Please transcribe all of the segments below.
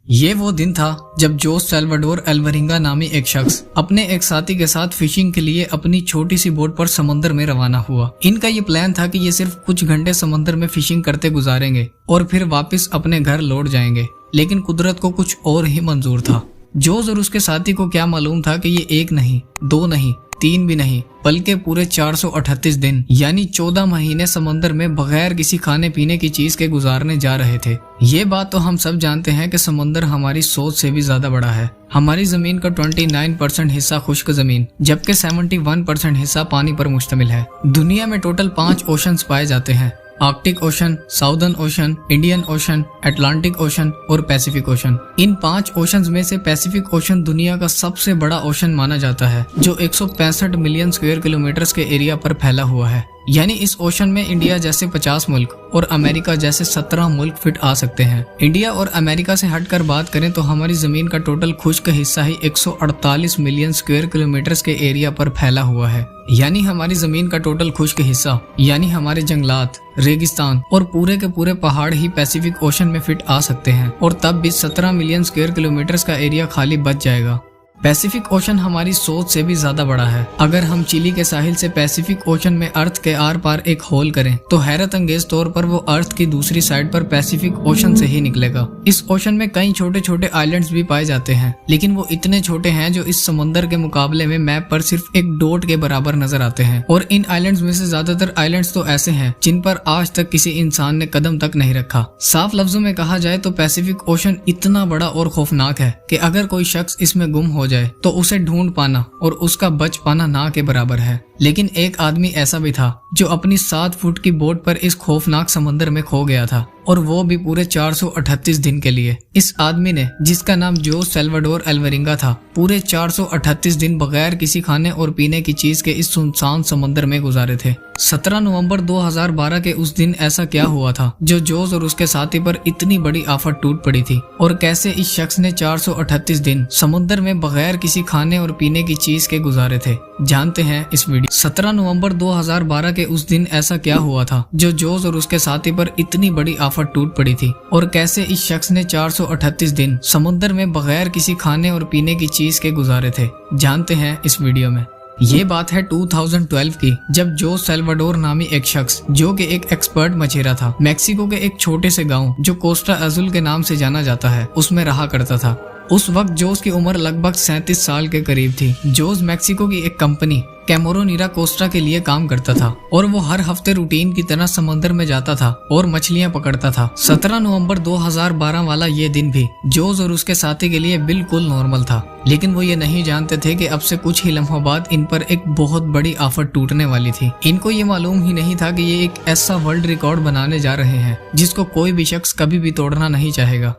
ये वो दिन था जब जोस सैल्वाडोर अल्वरिंगा नामी एक शख्स अपने एक साथी के साथ फिशिंग के लिए अपनी छोटी सी बोट पर समंदर में रवाना हुआ। इनका ये प्लान था कि ये सिर्फ कुछ घंटे समंदर में फिशिंग करते गुजारेंगे और फिर वापस अपने घर लौट जाएंगे, लेकिन कुदरत को कुछ और ही मंजूर था। जोस और उसके साथी को क्या मालूम था कि ये एक नहीं, दो नहीं, तीन भी नहीं, बल्कि पूरे 438 दिन यानी 14 महीने समंदर में बगैर किसी खाने पीने की चीज के गुजारने जा रहे थे। ये बात तो हम सब जानते हैं कि समंदर हमारी सोच से भी ज्यादा बड़ा है। हमारी जमीन का 29% हिस्सा खुश्क जमीन, जबकि 71% हिस्सा पानी पर मुश्तमिल है। दुनिया में टोटल 5 ओशंस पाए जाते हैं: Arctic ocean, southern ocean, Indian ocean, Atlantic ocean और पैसिफिक ओशन। इन 5 ओशंस में से पैसिफिक ओशन दुनिया का सबसे बड़ा ओशन माना जाता है, जो 165 मिलियन स्क्वायर किलोमीटर के एरिया पर फैला हुआ है। यानी इस ओशन में इंडिया जैसे 50 मुल्क और अमेरिका जैसे 17 मुल्क फिट आ सकते हैं। इंडिया और अमेरिका से हटकर बात करें तो हमारी जमीन का टोटल खुश्क हिस्सा ही 148 मिलियन स्क्वायर किलोमीटर के एरिया पर फैला हुआ है। यानी हमारी जमीन का टोटल खुश्क हिस्सा यानी हमारे जंगलात, रेगिस्तान और पूरे के पूरे पहाड़ ही पैसिफिक ओशन में फिट आ सकते हैं, और तब भी 17 मिलियन स्क्वायर किलोमीटर का एरिया खाली बच जाएगा। पैसिफिक ओशन हमारी सोच से भी ज्यादा बड़ा है। अगर हम चिली के साहिल से पैसिफिक ओशन में अर्थ के आर पार एक होल करें तो हैरत अंगेज तौर पर वो अर्थ की दूसरी साइड पर पैसिफिक ओशन से ही निकलेगा। इस ओशन में कई छोटे छोटे आइलैंड्स भी पाए जाते हैं, लेकिन वो इतने छोटे हैं जो इस समंदर के मुकाबले में मैप पर सिर्फ एक डॉट के बराबर नजर आते हैं। और इन आइलैंड्स में से ज्यादातर आइलैंड्स तो ऐसे हैं जिन पर आज तक किसी इंसान ने कदम तक नहीं रखा। साफ लफ्जों में कहा जाए तो पैसिफिक ओशन इतना बड़ा और खौफनाक है कि अगर कोई शख्स इसमें गुम हो जाए तो उसे ढूंढ पाना और उसका बच पाना ना के बराबर है। लेकिन एक आदमी ऐसा भी था जो अपनी 7 फुट की बोट पर इस खौफनाक समंदर में खो गया था, और वो भी पूरे 438 दिन के लिए। इस आदमी ने, जिसका नाम जोस सैल्वाडोर अल्वरिंगा था, पूरे 438 दिन बगैर किसी खाने और पीने की चीज के इस सुनसान समंदर में गुजारे थे। 17 नवंबर 2012 के उस दिन ऐसा क्या हुआ था जो जोस और उसके साथी पर इतनी बड़ी आफत टूट पड़ी थी, और कैसे इस शख्स ने 438 दिन समुद्र में बगैर किसी खाने और पीने की चीज के गुजारे थे, जानते हैं इस वीडियो। 17 नवंबर 2012 के उस दिन ऐसा क्या हुआ था जो जोस और उसके साथी पर इतनी बड़ी आफत टूट पड़ी थी, और कैसे इस शख्स ने 438 दिन समुद्र में बगैर किसी खाने और पीने की चीज के गुजारे थे, जानते हैं इस वीडियो में। ये बात है 2012 की, जब जोस सैल्वाडोर नामी एक शख्स, जो कि एक एक्सपर्ट मछेरा था, मैक्सिको के एक छोटे से गांव जो कोस्टा अजुल के नाम से जाना जाता है, उसमें रहा करता था। उस वक्त जोस की उम्र लगभग 37 साल के करीब थी। जोस मैक्सिको की एक कंपनी कैमोरोनिरा कोस्टा के लिए काम करता था, और वो हर हफ्ते रूटीन की तरह समंदर में जाता था और मछलियां पकड़ता था। 17 नवंबर 2012 वाला ये दिन भी जोस और उसके साथी के लिए बिल्कुल नॉर्मल था, लेकिन वो ये नहीं जानते थे कि अब से कुछ ही लम्हों बाद इन पर एक बहुत बड़ी आफत टूटने वाली थी। इनको ये मालूम ही नहीं था कि ये एक ऐसा वर्ल्ड रिकॉर्ड बनाने जा रहे हैं जिसको कोई भी शख्स कभी भी तोड़ना नहीं चाहेगा।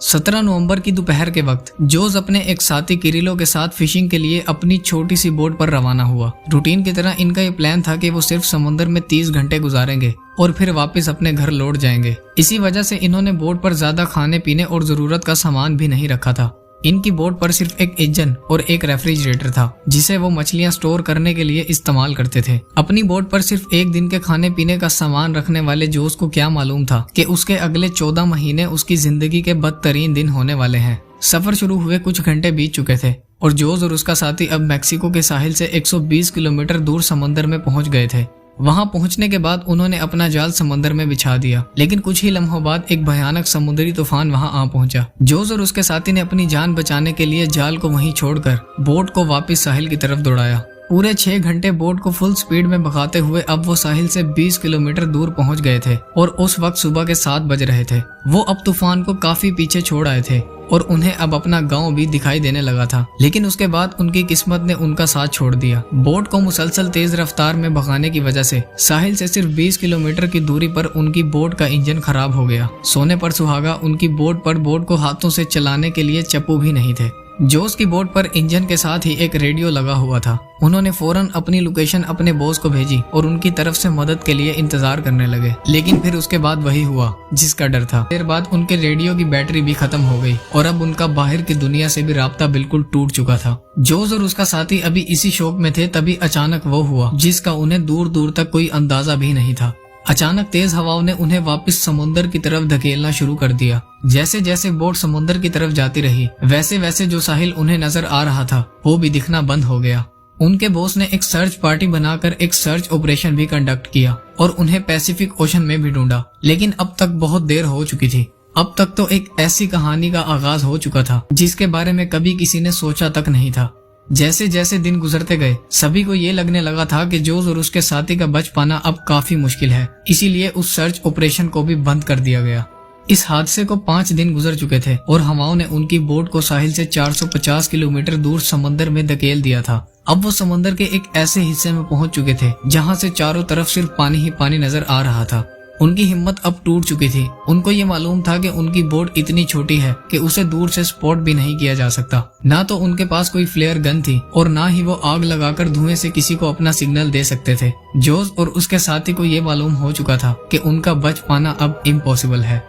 17 नवंबर की दोपहर के वक्त जोस अपने एक साथी किरिलो के साथ फिशिंग के लिए अपनी छोटी सी बोट पर रवाना हुआ। रूटीन की तरह इनका ये प्लान था कि वो सिर्फ समुद्र में 30 घंटे गुजारेंगे और फिर वापस अपने घर लौट जाएंगे। इसी वजह से इन्होंने बोट पर ज्यादा खाने पीने और जरूरत का सामान भी नहीं रखा था। इनकी बोट पर सिर्फ एक इंजन और एक रेफ्रिजरेटर था, जिसे वो मछलियां स्टोर करने के लिए इस्तेमाल करते थे। अपनी बोट पर सिर्फ एक दिन के खाने पीने का सामान रखने वाले जोस को क्या मालूम था कि उसके अगले 14 महीने उसकी जिंदगी के बदतरीन दिन होने वाले हैं। सफर शुरू हुए कुछ घंटे बीत चुके थे और जोस और उसका साथी अब मैक्सिको के साहिल से 120 किलोमीटर दूर समंदर में पहुंच गए थे। वहां पहुंचने के बाद उन्होंने अपना जाल समंदर में बिछा दिया, लेकिन कुछ ही लम्हों बाद एक भयानक समुद्री तूफान वहां आ पहुंचा। जोस और उसके साथी ने अपनी जान बचाने के लिए जाल को वहीं छोड़कर बोट को वापस साहिल की तरफ दौड़ाया। पूरे 6 घंटे बोट को फुल स्पीड में भगाते हुए अब वो साहिल से 20 किलोमीटर दूर पहुंच गए थे, और उस वक्त सुबह के 7 बज रहे थे। वो अब तूफान को काफी पीछे छोड़ आए थे और उन्हें अब अपना गांव भी दिखाई देने लगा था, लेकिन उसके बाद उनकी किस्मत ने उनका साथ छोड़ दिया। बोट को मुसलसल तेज रफ्तार में भगाने की वजह से साहिल से सिर्फ 20 किलोमीटर की दूरी पर उनकी बोट का इंजन खराब हो गया। सोने पर सुहागा, उनकी बोट पर बोट को हाथों से चलाने के लिए चप्पू भी नहीं थे। जोस की बोट पर इंजन के साथ ही एक रेडियो लगा हुआ था। उन्होंने फौरन अपनी लोकेशन अपने बॉस को भेजी और उनकी तरफ से मदद के लिए इंतजार करने लगे, लेकिन फिर उसके बाद वही हुआ जिसका डर था। देर बाद उनके रेडियो की बैटरी भी खत्म हो गई और अब उनका बाहर की दुनिया से भी राब्ता बिल्कुल टूट चुका था। जोस और उसका साथी अभी इसी शौक में थे, तभी अचानक वो हुआ जिसका उन्हें दूर दूर तक कोई अंदाजा भी नहीं था। अचानक तेज हवाओं ने उन्हें वापस समुद्र की तरफ धकेलना शुरू कर दिया। जैसे जैसे बोट समुद्र की तरफ जाती रही, वैसे वैसे जो साहिल उन्हें नजर आ रहा था वो भी दिखना बंद हो गया। उनके बॉस ने एक सर्च पार्टी बनाकर एक सर्च ऑपरेशन भी कंडक्ट किया और उन्हें पैसिफिक ओशन में भी ढूंढा, लेकिन अब तक बहुत देर हो चुकी थी। अब तक तो एक ऐसी कहानी का आगाज हो चुका था जिसके बारे में कभी किसी ने सोचा तक नहीं था। जैसे जैसे दिन गुजरते गए, सभी को ये लगने लगा था कि जोस और उसके साथी का बच पाना अब काफी मुश्किल है, इसीलिए उस सर्च ऑपरेशन को भी बंद कर दिया गया। इस हादसे को 5 दिन गुजर चुके थे और हवाओं ने उनकी बोट को साहिल से 450 किलोमीटर दूर समंदर में धकेल दिया था। अब वो समंदर के एक ऐसे हिस्से में पहुंच चुके थे जहां से चारों तरफ सिर्फ पानी ही पानी नजर आ रहा था। उनकी हिम्मत अब टूट चुकी थी। उनको ये मालूम था कि उनकी बोट इतनी छोटी है कि उसे दूर से स्पॉट भी नहीं किया जा सकता। ना तो उनके पास कोई फ्लेयर गन थी और ना ही वो आग लगाकर धुएं से किसी को अपना सिग्नल दे सकते थे। जोस और उसके साथी को ये मालूम हो चुका था कि उनका बच पाना अब इम्पॉसिबल है।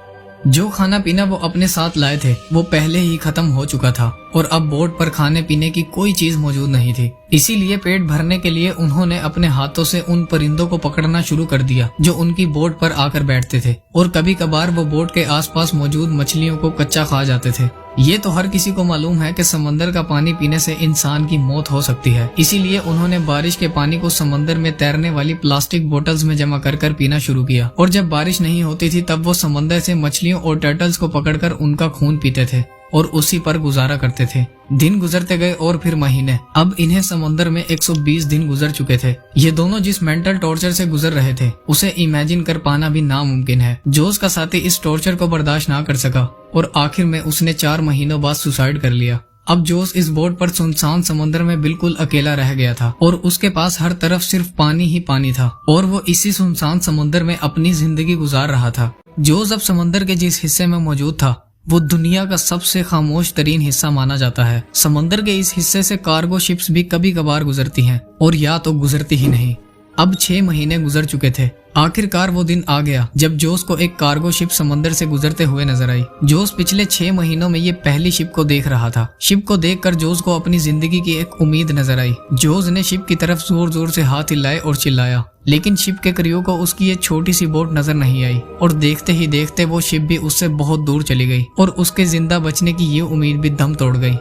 जो खाना पीना वो अपने साथ लाए थे वो पहले ही खत्म हो चुका था और अब बोट पर खाने पीने की कोई चीज मौजूद नहीं थी। इसीलिए पेट भरने के लिए उन्होंने अपने हाथों से उन परिंदों को पकड़ना शुरू कर दिया जो उनकी बोट पर आकर बैठते थे और कभी कभार वो बोट के आसपास मौजूद मछलियों को कच्चा खा जाते थे। ये तो हर किसी को मालूम है कि समंदर का पानी पीने से इंसान की मौत हो सकती है, इसीलिए उन्होंने बारिश के पानी को समंदर में तैरने वाली प्लास्टिक बोतल्स में जमा कर पीना शुरू किया। और जब बारिश नहीं होती थी तब वो समंदर से मछलियों और टर्टल्स को पकड़कर उनका खून पीते थे और उसी पर गुजारा करते थे। दिन गुजरते गए और फिर महीने। अब इन्हें समंदर में 120 दिन गुजर चुके थे। ये दोनों जिस मेंटल टॉर्चर से गुजर रहे थे उसे इमेजिन कर पाना भी नामुमकिन है। जोस का साथी इस टॉर्चर को बर्दाश्त ना कर सका और आखिर में उसने 4 महीनों बाद सुसाइड कर लिया। अब जोस इस बोट पर सुनसान समंदर में बिल्कुल अकेला रह गया था और उसके पास हर तरफ सिर्फ पानी ही पानी था और वो इसी सुनसान समंदर में अपनी जिंदगी गुजार रहा था। जोस अब समंदर के जिस हिस्से में मौजूद था वो दुनिया का सबसे खामोश तरीन हिस्सा माना जाता है। समंदर के इस हिस्से से कार्गो शिप्स भी कभी कभार गुजरती हैं और या तो गुजरती ही नहीं। अब 6 महीने गुजर चुके थे। आखिरकार वो दिन आ गया जब जोस को एक कार्गो शिप समंदर से गुजरते हुए नजर आई। जोस पिछले 6 महीनों में ये पहली शिप को देख रहा था। शिप को देखकर जोस को अपनी जिंदगी की एक उम्मीद नजर आई। जोस ने शिप की तरफ जोर जोर से हाथ हिलाए और चिल्लाया, लेकिन शिप के क्रियो को उसकी ये छोटी सी बोट नजर नहीं आई और देखते ही देखते वो शिप भी उससे बहुत दूर चली गई और उसके जिंदा बचने की ये उम्मीद भी दम तोड़ गई।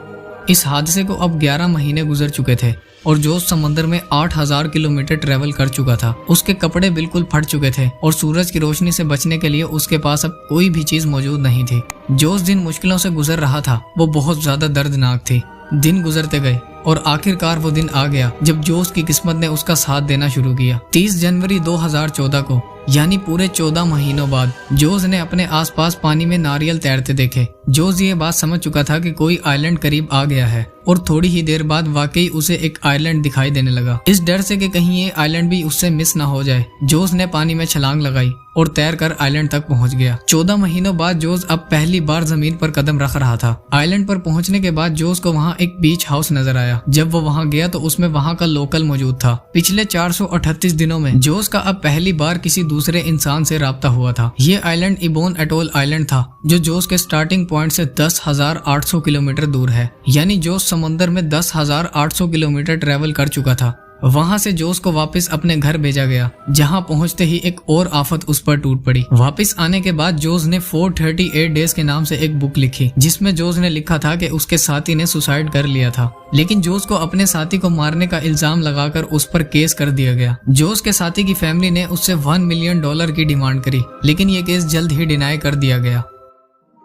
इस हादसे को अब 11 महीने गुजर चुके थे और जोस समंदर में 8000 किलोमीटर ट्रेवल कर चुका था। उसके कपड़े बिल्कुल फट चुके थे और सूरज की रोशनी से बचने के लिए उसके पास अब कोई भी चीज मौजूद नहीं थी। जोस जिन मुश्किलों से गुजर रहा था वो बहुत ज्यादा दर्दनाक थी। दिन गुजरते गए और आखिरकार वो दिन आ गया जब जोस की किस्मत ने उसका साथ देना शुरू किया। 30 जनवरी 2014 को, यानी पूरे 14 महीनों बाद, जोस ने अपने आसपास पानी में नारियल तैरते देखे। जोस ये बात समझ चुका था कि कोई आइलैंड करीब आ गया है और थोड़ी ही देर बाद वाकई उसे एक आइलैंड दिखाई देने लगा। इस डर से कि कहीं ये आइलैंड भी उससे मिस ना हो जाए, जोस ने पानी में छलांग लगाई और तैरकर आइलैंड तक पहुंच गया। 14 महीनों बाद जोस अब पहली बार जमीन पर कदम रख रहा था। आइलैंड पर पहुंचने के बाद जोस को वहां एक बीच हाउस नजर आया। जब वो वहां गया तो उसमें वहां का लोकल मौजूद था। पिछले 438 दिनों में जोस का अब पहली बार किसी दूसरे इंसान से राब्ता हुआ था। ये आइलैंड इबोन एटोल आइलैंड था जो जोस के स्टार्टिंग पॉइंट से 10,800 किलोमीटर दूर है। यानी जोस समंदर में 10,800 किलोमीटर ट्रेवल कर चुका था। वहां से जोस को वापस अपने घर भेजा गया, जहां पहुंचते ही एक और आफत उस पर टूट पड़ी। वापस आने के बाद जोस ने 438 डेज के नाम से एक बुक लिखी, जिसमें जोस ने लिखा था कि उसके साथी ने सुसाइड कर लिया था, लेकिन जोस को अपने साथी को मारने का इल्जाम लगाकर उस पर केस कर दिया गया। जोस के साथी की फैमिली ने उससे $1 मिलियन की डिमांड करी, लेकिन ये केस जल्द ही डिनाई कर दिया गया।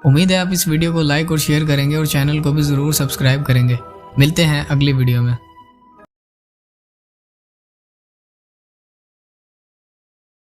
उम्मीद है आप इस वीडियो को लाइक और शेयर करेंगे और चैनल को भी जरूर सब्सक्राइब करेंगे। मिलते हैं अगली वीडियो में।